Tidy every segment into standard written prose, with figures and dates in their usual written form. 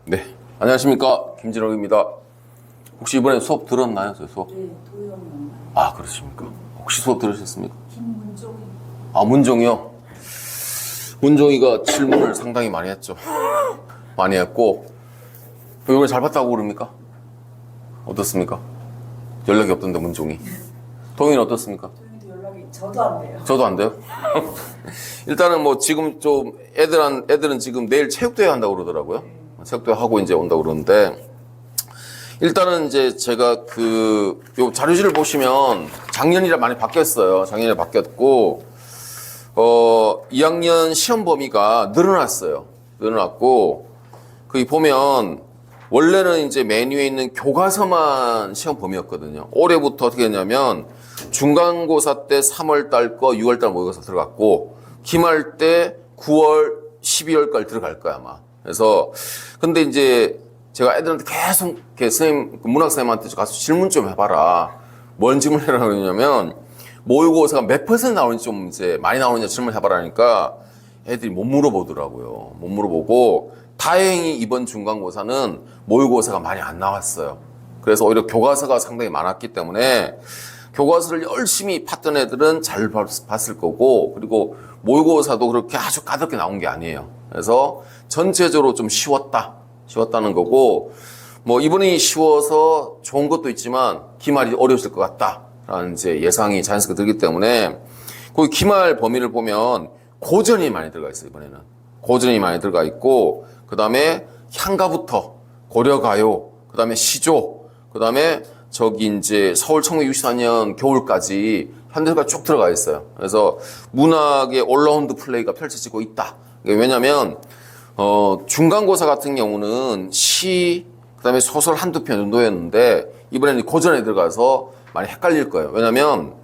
네, 안녕하십니까, 김진욱입니다. 혹시 이번에 수업 들었나요? 저 수업? 네, 도형. 아, 그렇습니까? 혹시 수업 들으셨습니까? 김문종이. 아, 문종이요? 문종이가 질문을 상당히 많이 했죠. 많이 했고, 이번에 잘 봤다고 그럽니까? 어떻습니까? 연락이 없던데, 문종이. 동이는 어떻습니까? 도형이도 연락이 저도 안 돼요. 저도 안 돼요? 일단은 뭐 지금 좀 애들은 지금 내일 체육대회 한다고 그러더라고요. 체육대회 하고 이제 온다고 그러는데, 일단은 이제 제가 요 자료실을 보시면 작년이라 많이 바뀌었어요. 작년에 바뀌었고, 2학년 시험 범위가 늘어났어요. 늘어났고, 거기 보면 원래는 이제 메뉴에 있는 교과서만 시험 범위였거든요. 올해부터 어떻게 했냐면 중간고사 때 3월 달 거 6월 달 모의고사 들어갔고, 기말 때 9월, 12월까지 들어갈 거야, 아마. 그래서, 근데 이제 제가 애들한테 계속, 선생님, 문학 선생님한테 가서 질문 좀 해봐라. 뭔 질문을 해라고 그러냐면, 모의고사가 몇 퍼센트 나오는지 좀 이제 많이 나오는지 질문을 해봐라니까 애들이 못 물어보더라고요. 못 물어보고, 다행히 이번 중간고사는 모의고사가 많이 안 나왔어요. 그래서 오히려 교과서가 상당히 많았기 때문에 교과서를 열심히 봤던 애들은 잘 봤을 거고, 그리고 모의고사도 그렇게 아주 까다롭게 나온 게 아니에요. 그래서 전체적으로 좀 쉬웠다는 거고, 뭐 이번이 쉬워서 좋은 것도 있지만 기말이 어려우실 것 같다라는 이제 예상이 자연스럽게 들기 때문에, 그 기말 범위를 보면 고전이 많이 들어가 있어요. 이번에는 고전이 많이 들어가 있고, 그 다음에 향가부터 고려가요, 그 다음에 시조, 그 다음에 저기 이제 서울 1964년 겨울까지 현대가 쭉 들어가 있어요. 그래서 문학의 올라운드 플레이가 펼쳐지고 있다. 왜냐면 중간고사 같은 경우는 시, 그 다음에 소설 한두 편 정도였는데, 이번에는 고전에 들어가서 많이 헷갈릴 거예요. 왜냐면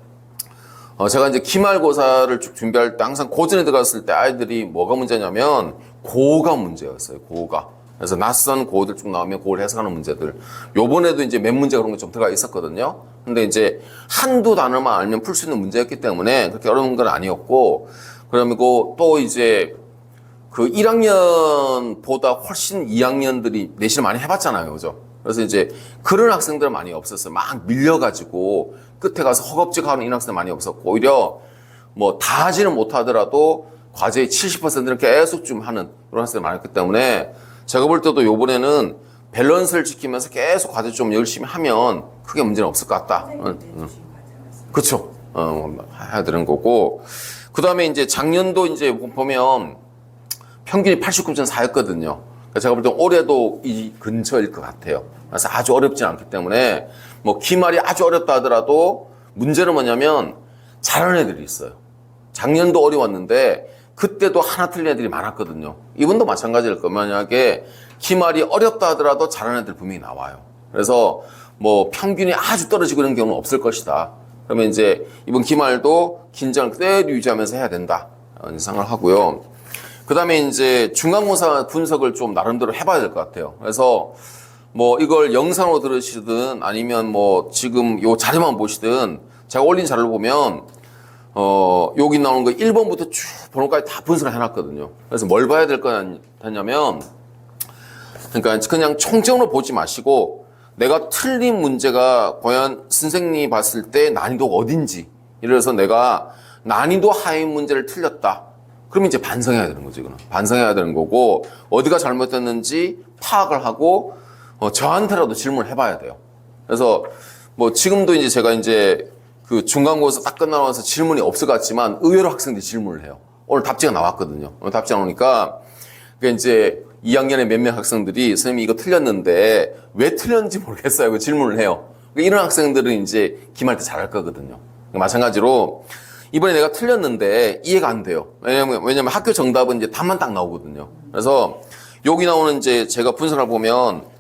제가 이제 기말고사를 쭉 준비할 때 항상 고전에 들어갔을 때 아이들이 뭐가 문제냐면 고가 문제였어요. 고가. 그래서 낯선 고들 쭉 나오면 그걸 해석하는 문제들. 요번에도 이제 몇 문제 그런 게 좀 들어가 있었거든요. 근데 이제 한두 단어만 알면 풀 수 있는 문제였기 때문에 그렇게 어려운 건 아니었고, 그리고 또 이제 1학년보다 훨씬 2학년들이 내신을 많이 해봤잖아요. 그죠? 그래서 이제 그런 학생들은 많이 없었어요. 막 밀려가지고 끝에 가서 허겁지겁 하는 학생들 많이 없었고, 오히려 뭐 다 하지는 못하더라도 과제의 70%는 계속 좀 하는 그런 학생들이 많았기 때문에 제가 볼 때도 요번에는 밸런스를 지키면서 계속 과제 좀 열심히 하면 크게 문제는 없을 것 같다. 그렇죠. 해야 되는 거고. 그 다음에 이제 작년도 이제 보면 평균이 89.4였거든요. 제가 볼 때 올해도 이 근처일 것 같아요. 그래서 아주 어렵지 않기 때문에 뭐 기말이 아주 어렵다 하더라도 문제는 뭐냐면 잘하는 애들이 있어요. 작년도 어려웠는데 그때도 하나 틀린 애들이 많았거든요. 이번도 마찬가지일 거예요. 만약에 기말이 어렵다 하더라도 잘하는 애들 분명히 나와요. 그래서 뭐 평균이 아주 떨어지고 이런 경우는 없을 것이다. 그러면 이제 이번 기말도 긴장을 그대로 유지하면서 해야 된다, 이런 생각을 하고요. 그 다음에 이제 중간고사 분석을 좀 나름대로 해봐야 될 것 같아요. 그래서 뭐 이걸 영상으로 들으시든 아니면 뭐 지금 요 자료만 보시든, 제가 올린 자료를 보면 여기 나오는 거 1번부터 쭉 번호까지 다 분석을 해놨거든요. 그래서 뭘 봐야 될 거냐면, 그러니까 그냥 총적으로 보지 마시고 내가 틀린 문제가 과연 선생님이 봤을 때 난이도가 어딘지, 예를 들어서 내가 난이도 하인 문제를 틀렸다. 그러면 이제 반성해야 되는 거죠. 이거는 반성해야 되는 거고, 어디가 잘못됐는지 파악을 하고 저한테라도 질문을 해봐야 돼요. 그래서 뭐 지금도 이제 제가 이제 중간고사 딱 끝나고 나서 질문이 없을 것 같지만 의외로 학생들이 질문을 해요. 오늘 답지가 나왔거든요. 오늘 답지가 나오니까 이제 2학년의 몇몇 학생들이 선생님이 이거 틀렸는데 왜 틀렸는지 모르겠어요. 그 질문을 해요. 이런 학생들은 이제 기말 때 잘할 거거든요. 마찬가지로 이번에 내가 틀렸는데 이해가 안 돼요. 왜냐면 학교 정답은 이제 답만 딱 나오거든요. 그래서 여기 나오는 이제 제가 분석을 보면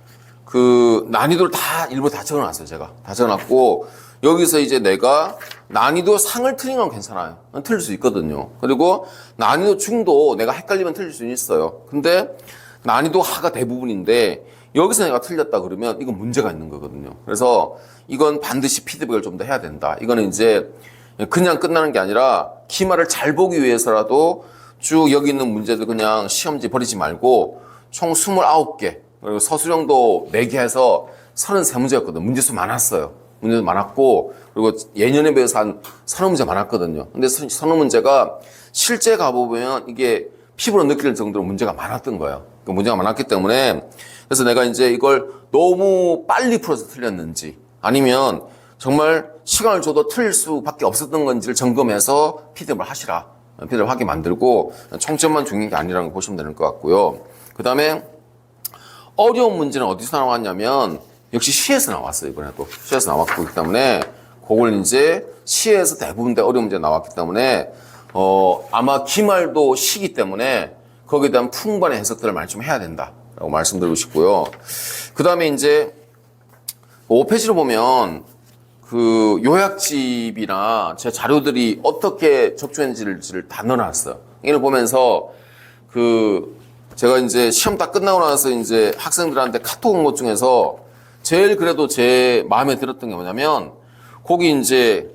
난이도를 일부러 다 적어놨어요. 제가 다 적어놨고, 여기서 이제 내가 난이도 상을 틀린 건 괜찮아요. 틀릴 수 있거든요. 그리고 난이도 중도 내가 헷갈리면 틀릴 수 있어요. 근데 난이도 하가 대부분인데 여기서 내가 틀렸다 그러면 이건 문제가 있는 거거든요. 그래서 이건 반드시 피드백을 좀 더 해야 된다. 이거는 이제 그냥 끝나는 게 아니라 기말을 잘 보기 위해서라도 쭉 여기 있는 문제들 그냥 시험지 버리지 말고 총 29개, 그리고 서술형도 4개 해서 33문제였거든요. 문제수 많았어요. 문제수 많았고, 그리고 예년에 비해서 한 30문제 많았거든요. 근데 30문제가 실제 가보면 이게 피부로 느낄 정도로 문제가 많았던 거예요. 그 문제가 많았기 때문에, 그래서 내가 이제 이걸 너무 빨리 풀어서 틀렸는지, 아니면 정말 시간을 줘도 틀릴 수밖에 없었던 건지를 점검해서 피드백을 하시라. 피드백을 하게 만들고, 총점만 중요한 게 아니라는 걸 보시면 되는 것 같고요. 그 다음에 어려운 문제는 어디서 나왔냐면, 역시 시에서 나왔어요, 이번에도. 시에서 나왔기 때문에, 그걸 이제 시에서 대부분 다 어려운 문제 나왔기 때문에, 아마 기말도 시기 때문에 거기에 대한 풍부한 해석들을 많이 좀 해야 된다라고 말씀드리고 싶고요. 그 다음에 이제 5페이지로 보면 그 요약집이나 제 자료들이 어떻게 적중했는지를 다 넣어놨어요. 이걸 보면서 그 제가 이제 시험 다 끝나고 나서 이제 학생들한테 카톡 온 것 중에서 제일 그래도 제 마음에 들었던 게 뭐냐면 거기 이제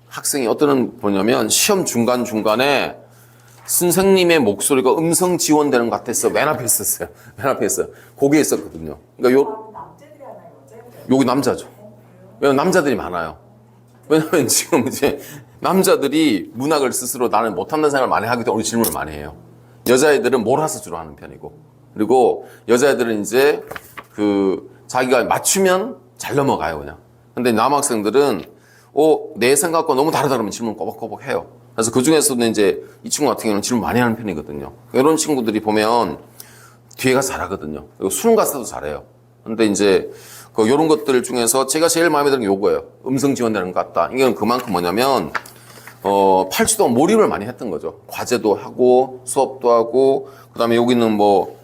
학생이 어떤 은 뭐냐면 시험 중간중간에 선생님의 목소리가 음성 지원되는 것 같았어. 맨 앞에 있었어요. 맨 앞에 있어요. 거기에 있었거든요. 그러니까 남자들이 하나요, 여자들이? 여기 남자죠. 왜냐면 남자들이 많아요. 왜냐면 지금 이제 남자들이 문학을 스스로 나는 못한다는 생각을 많이 하기 때문에 우리 질문을 많이 해요. 여자애들은 몰아서 주로 하는 편이고. 그리고 여자애들은 이제 그 자기가 맞추면 잘 넘어가요, 그냥. 근데 남학생들은 내 생각과 너무 다르다면 질문 꼬박꼬박 해요. 그래서 그 중에서도 이제 이 친구 같은 경우는 질문 많이 하는 편이거든요. 이런 친구들이 보면 뒤에 가서 잘하거든요. 그리고 수능 가서도 잘해요. 근데 이제 이런 것들 중에서 제가 제일 마음에 드는 게 요거예요. 음성 지원되는 것 같다. 이건 그만큼 뭐냐면 8주 동안 몰입을 많이 했던 거죠. 과제도 하고 수업도 하고 그다음에 여기는 뭐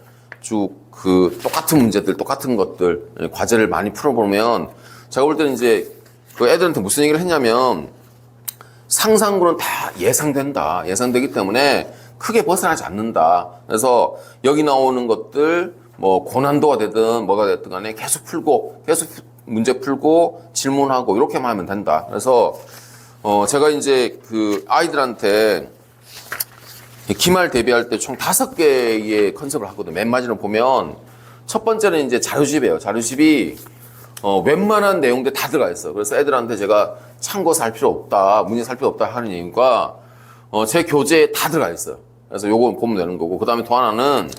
쭉 그 똑같은 문제들, 똑같은 것들 과제를 많이 풀어보면 제가 볼 때는 이제 그 애들한테 무슨 얘기를 했냐면 상상으로는 다 예상된다. 예상되기 때문에 크게 벗어나지 않는다. 그래서 여기 나오는 것들 뭐 고난도가 되든 뭐가 됐든 간에 계속 풀고 계속 문제 풀고 질문하고 이렇게만 하면 된다. 그래서 제가 이제 그 아이들한테 기말 대비할 때 총 5개의 컨셉을 하거든요. 맨 마지막에 보면 첫 번째는 이제 자료집이에요. 자료집이 웬만한 내용들 다 들어가 있어요. 그래서 애들한테 제가 참고 살 필요 없다, 문제 살 필요 없다 하는 이유가 제 교재에 다 들어가 있어요. 그래서 요거 보면 되는 거고, 그 다음에 또 하나는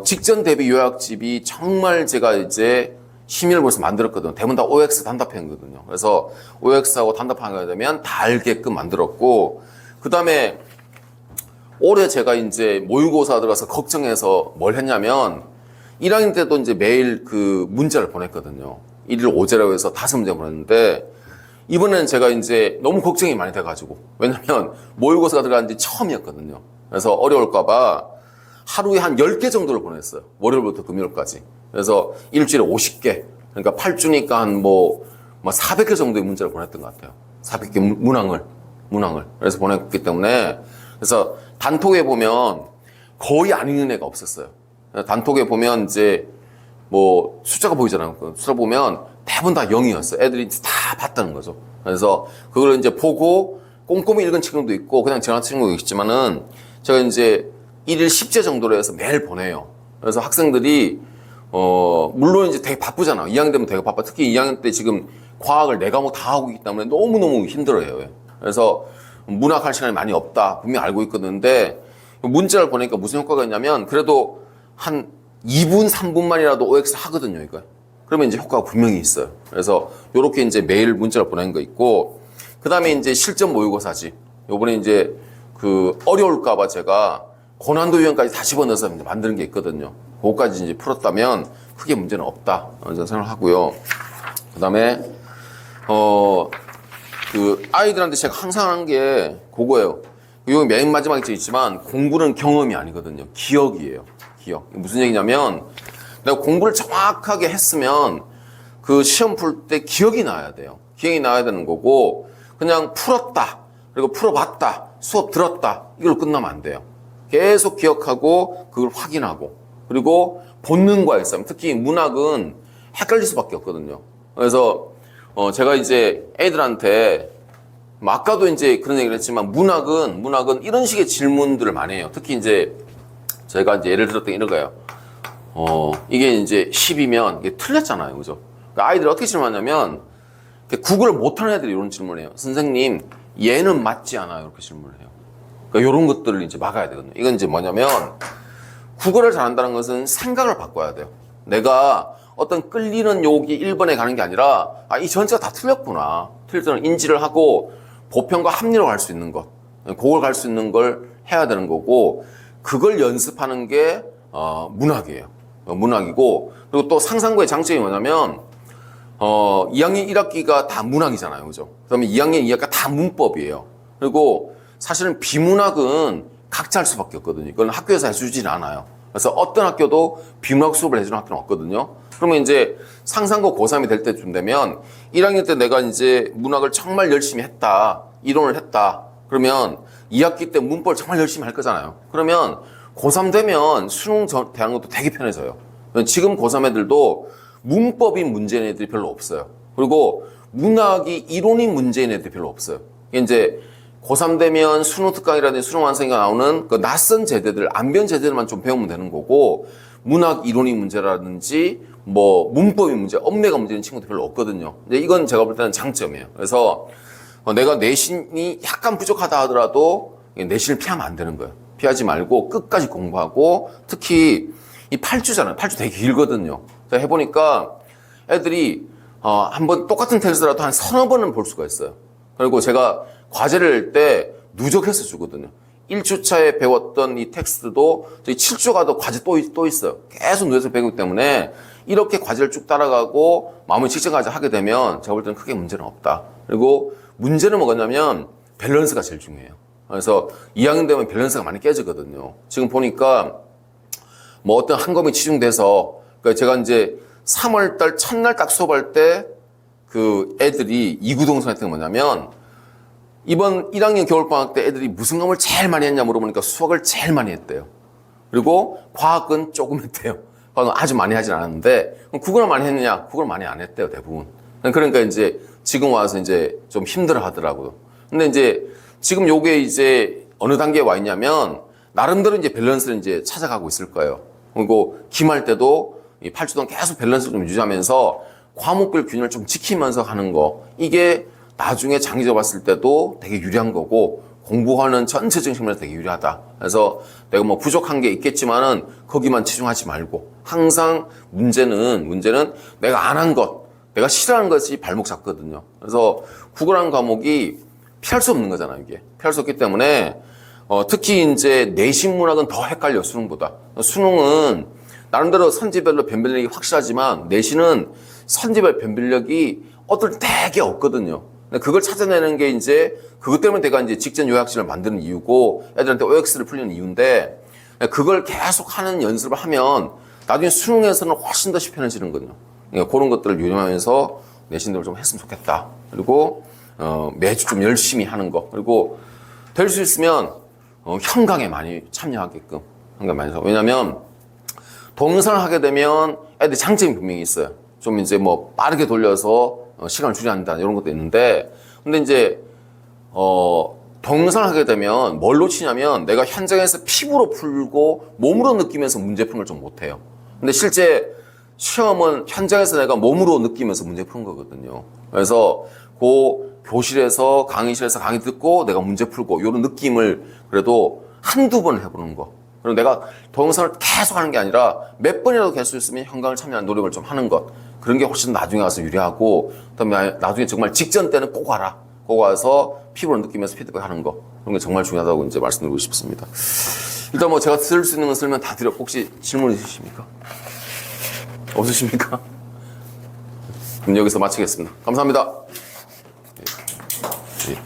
직전 대비 요약집이 정말 제가 이제 심의를 벌써 만들었거든요. 대부분 다 OX 단답형이거든요. 그래서 OX하고 단답하게 되면 다 알게끔 만들었고, 그 다음에 올해 제가 이제 모의고사 들어가서 걱정해서 뭘 했냐면 1학년 때도 이제 매일 그 문자를 보냈거든요. 1일 5제라고 해서 5문제 보냈는데 이번에는 제가 이제 너무 걱정이 많이 돼가지고, 왜냐면 모의고사가 들어간 지 처음이었거든요. 그래서 어려울까봐 하루에 한 10개 정도를 보냈어요. 월요일부터 금요일까지. 그래서 일주일에 50개. 그러니까 8주니까 한 뭐 400개 정도의 문자를 보냈던 것 같아요. 400개 문항을. 그래서 보냈기 때문에, 그래서 단톡에 보면 거의 안 읽는 애가 없었어요. 단톡에 보면 이제 뭐 숫자가 보이잖아요. 그 숫자 보면 대부분 다 0이었어요. 애들이 다 봤다는 거죠. 그래서 그걸 이제 보고 꼼꼼히 읽은 친구도 있고 그냥 지나친 친구도 있지만은 제가 이제 1일 10제 정도로 해서 매일 보내요. 그래서 학생들이 물론 이제 되게 바쁘잖아요. 2학년 되면 되게 바빠. 특히 2학년 때 지금 과학을 4과목 다 하고 있기 때문에 너무너무 힘들어요. 그래서 문학 할 시간이 많이 없다. 분명히 알고 있거든요. 문자를 보내니까 무슨 효과가 있냐면 그래도 한 2분, 3분만이라도 OX 하거든요, 이거. 그러면 이제 효과가 분명히 있어요. 그래서 요렇게 이제 매일 문자를 보낸 거 있고, 그 다음에 이제 실전 모의고사지. 요번에 이제 그 어려울까봐 제가 고난도 유형까지 다 집어넣어서 이제 만드는 게 있거든요. 그거까지 이제 풀었다면 크게 문제는 없다. 저는 생각을 하고요. 그 다음에, 그 아이들한테 제가 항상 하는 게 그거예요. 이거 맨 마지막에 있지만 공부는 경험이 아니거든요. 기억이에요. 기억. 무슨 얘기냐면 내가 공부를 정확하게 했으면 그 시험 풀 때 기억이 나야 돼요. 기억이 나야 되는 거고 그냥 풀었다. 그리고 풀어봤다. 수업 들었다. 이걸로 끝나면 안 돼요. 계속 기억하고 그걸 확인하고 그리고 본능과의 싸움. 특히 문학은 헷갈릴 수밖에 없거든요. 그래서 제가 이제 애들한테 아까도 이제 그런 얘기를 했지만 문학은 이런 식의 질문들을 많이 해요. 특히 이제 제가 이제 예를 들었던 게 이런 거예요. 이게 이제 10이면 이게 틀렸잖아요. 그죠? 그러니까 아이들이 어떻게 질문하냐면, 국어를 못하는 애들이 이런 질문을 해요. 선생님, 얘는 맞지 않아요. 이렇게 질문을 해요. 그러니까 이런 것들을 이제 막아야 되거든요. 이건 이제 뭐냐면, 국어를 잘한다는 것은 생각을 바꿔야 돼요. 내가 어떤 끌리는 욕이 1번에 가는 게 아니라, 이 전체가 다 틀렸구나. 틀렸다는 인지를 하고, 보편과 합리로 갈 수 있는 것, 그걸 갈 수 있는 걸 해야 되는 거고, 그걸 연습하는 게 문학이에요. 문학이고, 그리고 또 상상구의 장점이 뭐냐면 2학년 1학기가 다 문학이잖아요. 그죠? 그다음에 2학년 2학기가 다 문법이에요. 그리고 사실은 비문학은 각자 할 수밖에 없거든요. 이건 학교에서 해주지는 않아요. 그래서 어떤 학교도 비문학 수업을 해주는 학교는 없거든요. 그러면 이제 상상고 고3이 될 때쯤 되면 1학년 때 내가 이제 문학을 정말 열심히 했다. 이론을 했다. 그러면 2학기 때 문법을 정말 열심히 할 거잖아요. 그러면 고3 되면 수능 대하는 것도 되게 편해져요. 지금 고3 애들도 문법이 문제인 애들이 별로 없어요. 그리고 문학이 이론이 문제인 애들이 별로 없어요. 이제 고3 되면 수능 특강이라든지 수능 완성이가 나오는 그 낯선 제대들, 안변 제대들만 좀 배우면 되는 거고, 문학 이론이 문제라든지 뭐 문법이 문제, 엄매가 문제인 친구들 별로 없거든요. 근데 이건 제가 볼 때는 장점이에요. 그래서 내가 내신이 약간 부족하다 하더라도 내신을 피하면 안 되는 거예요. 피하지 말고 끝까지 공부하고, 특히 이 8주잖아요. 8주 되게 길거든요. 제가 해보니까 애들이 한번 똑같은 텍스트라도 한 서너 번은 볼 수가 있어요. 그리고 제가 과제를 낼 때 누적해서 주거든요. 1주차에 배웠던 이 텍스트도 저희 7주 가도 과제 또 있어요. 계속 누적해서 배우기 때문에 이렇게 과제를 쭉 따라가고 마무리 직전까지 하게 되면 제가 볼 때는 크게 문제는 없다. 그리고 문제는 뭐냐면 밸런스가 제일 중요해요. 그래서 2학년 되면 밸런스가 많이 깨지거든요. 지금 보니까 뭐 어떤 한 과목이 치중돼서, 그러니까 제가 이제 3월달 첫날 딱 수업할 때 그 애들이 이구동성했던 게 뭐냐면, 이번 1학년 겨울방학 때 애들이 무슨 과목을 제일 많이 했냐 물어보니까 수학을 제일 많이 했대요. 그리고 과학은 조금 했대요. 과학은 아주 많이 하진 않았는데, 그럼 국어를 많이 했느냐? 국어를 많이 안 했대요, 대부분. 그러니까 이제 지금 와서 이제 좀 힘들어 하더라고요. 근데 이제 지금 요게 이제 어느 단계에 와 있냐면, 나름대로 이제 밸런스를 이제 찾아가고 있을 거예요. 그리고 기말 때도 이 8주 동안 계속 밸런스를 좀 유지하면서 과목별 균형을 좀 지키면서 하는 거. 이게 나중에 장기적으로 봤을 때도 되게 유리한 거고, 공부하는 전체적인 측면에서 되게 유리하다. 그래서 내가 뭐 부족한 게 있겠지만은 거기만 치중하지 말고, 항상 문제는 내가 안 한 것, 내가 싫어하는 것이 발목 잡거든요. 그래서 국어라는 과목이 피할 수 없는 거잖아요, 이게. 피할 수 없기 때문에 특히 이제 내신 문학은 더 헷갈려, 수능보다. 수능은 나름대로 선지별로 변별력이 확실하지만 내신은 선지별 변별력이 어떨 때 되게 없거든요. 그걸 찾아내는 게 이제 그것 때문에 내가 이제 직전 요약식을 만드는 이유고, 애들한테 OX를 풀리는 이유인데, 그걸 계속 하는 연습을 하면 나중에 수능에서는 훨씬 더 쉽해지는 거거든요. 그러니까 그런 것들을 유념하면서 내신들을 좀 했으면 좋겠다. 그리고 매주 좀 열심히 하는 거. 그리고 될 수 있으면 현강에 많이 참여하게끔. 현강에 많이 해서. 왜냐면 동영상을 하게 되면 애들이 장점이 분명히 있어요. 좀 이제 뭐 빠르게 돌려서 시간을 줄여야 이런 것도 있는데, 근데 이제 동영상을 하게 되면 뭘 놓치냐면 내가 현장에서 피부로 풀고 몸으로 느끼면서 문제 푸는 걸 좀 못해요. 근데 실제 시험은 현장에서 내가 몸으로 느끼면서 문제 푸는 거거든요. 그래서 그 교실에서 강의실에서 강의 듣고 내가 문제 풀고 이런 느낌을 그래도 한두 번 해보는 거. 그리고 내가 동영상을 계속 하는 게 아니라 몇 번이라도 될 수 있으면 현강을 참여하는 노력을 좀 하는 것. 그런 게 훨씬 나중에 가서 유리하고, 그다음에 나중에 정말 직전 때는 꼭 와라. 꼭 와서 피부로 느끼면서 피드백 하는 거. 그런 게 정말 중요하다고 이제 말씀드리고 싶습니다. 일단 뭐 제가 들을 수 있는 건 설명 다 드렸고, 혹시 질문 있으십니까? 없으십니까? 그럼 여기서 마치겠습니다. 감사합니다. 예. 예.